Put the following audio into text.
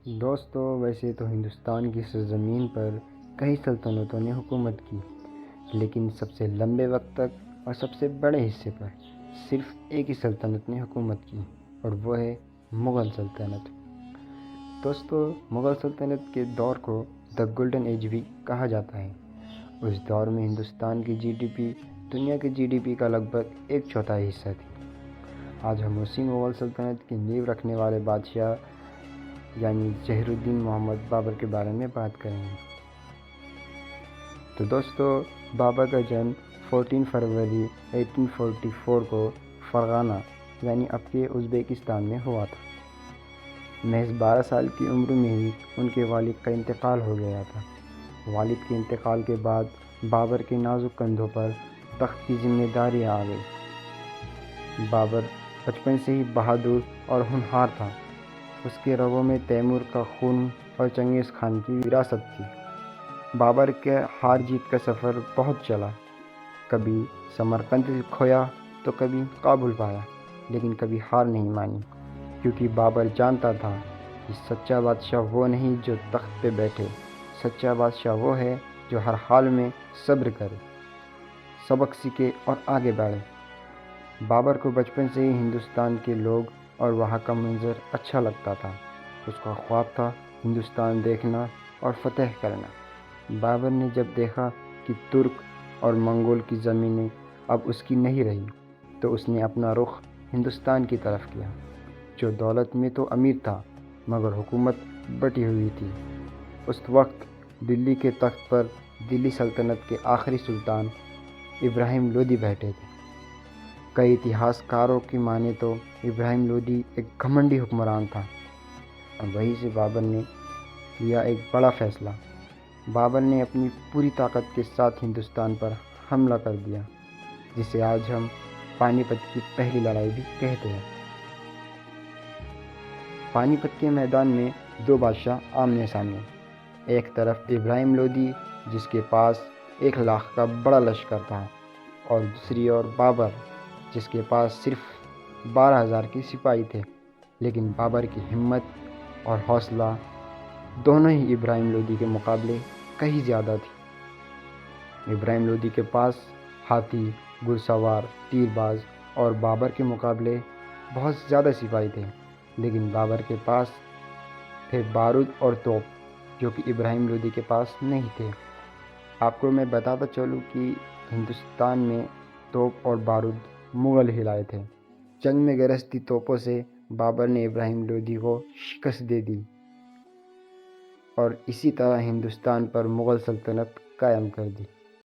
دوستو، ویسے تو ہندوستان کی سرزمین پر کئی سلطنتوں نے حکومت کی، لیکن سب سے لمبے وقت تک اور سب سے بڑے حصے پر صرف ایک ہی سلطنت نے حکومت کی، اور وہ ہے مغل سلطنت۔ دوستو، مغل سلطنت کے دور کو دی گولڈن ایج بھی کہا جاتا ہے۔ اس دور میں ہندوستان کی جی ڈی پی دنیا کے جی ڈی پی کا لگ بھگ 1/4 حصہ تھی۔ آج ہم اسی مغل سلطنت کی نیو رکھنے والے بادشاہ یعنی ظہیر الدین محمد بابر کے بارے میں بات کریں گے۔ تو دوستو، بابر کا جنم 14 فروری 1844 کو فرغانہ یعنی اب کے ازبکستان میں ہوا تھا۔ محض 12 سال کی عمر میں ہی ان کے والد کا انتقال ہو گیا تھا۔ والد کے انتقال کے بعد بابر کے نازک کندھوں پر تخت کی ذمہ داری آ گئی۔ بابر بچپن سے ہی بہادر اور ہونہار تھا۔ اس کے رگوں میں تیمور کا خون اور چنگیز خان کی وراثت تھی۔ بابر کے ہار جیت کا سفر بہت چلا، کبھی سمرقند کھویا تو کبھی کابل پایا، لیکن کبھی ہار نہیں مانی، کیونکہ بابر جانتا تھا کہ سچا بادشاہ وہ نہیں جو تخت پہ بیٹھے، سچا بادشاہ وہ ہے جو ہر حال میں صبر کرے، سبق سیکھے اور آگے بڑھے۔ بابر کو بچپن سے ہی ہندوستان کے لوگ اور وہاں کا منظر اچھا لگتا تھا۔ اس کا خواب تھا ہندوستان دیکھنا اور فتح کرنا۔ بابر نے جب دیکھا کہ ترک اور منگول کی زمینیں اب اس کی نہیں رہی، تو اس نے اپنا رخ ہندوستان کی طرف کیا، جو دولت میں تو امیر تھا مگر حکومت بٹی ہوئی تھی۔ اس وقت دلی کے تخت پر دلی سلطنت کے آخری سلطان ابراہیم لودھی بیٹھے تھے۔ کئی اتہاس کاروں کی مانیں تو ابراہیم لودھی ایک گھمنڈی حکمران تھا۔ وہیں سے بابر نے لیا ایک بڑا فیصلہ۔ بابر نے اپنی پوری طاقت کے ساتھ ہندوستان پر حملہ کر دیا، جسے آج ہم پانی پت کی پہلی لڑائی بھی کہتے ہیں۔ پانی پت کے میدان میں دو بادشاہ آمنے سامنے، ایک طرف ابراہیم لودھی جس کے پاس 1,00,000 کا بڑا لشکر تھا، اور دوسری اور بابر جس کے پاس صرف 12,000 کے سپاہی تھے، لیکن بابر کی ہمت اور حوصلہ دونوں ہی ابراہیم لودھی کے مقابلے کہیں زیادہ تھی۔ ابراہیم لودھی کے پاس ہاتھی، گھڑ سوار، تیر باز اور بابر کے مقابلے بہت زیادہ سپاہی تھے، لیکن بابر کے پاس تھے بارود اور توپ، جو کہ ابراہیم لودھی کے پاس نہیں تھے۔ آپ کو میں بتاتا چلوں کہ ہندوستان میں توپ اور بارود مغل ہی لائے تھے۔ جنگ میں گرجتی توپوں سے بابر نے ابراہیم لودھی کو شکست دے دی اور اسی طرح ہندوستان پر مغل سلطنت قائم کر دی۔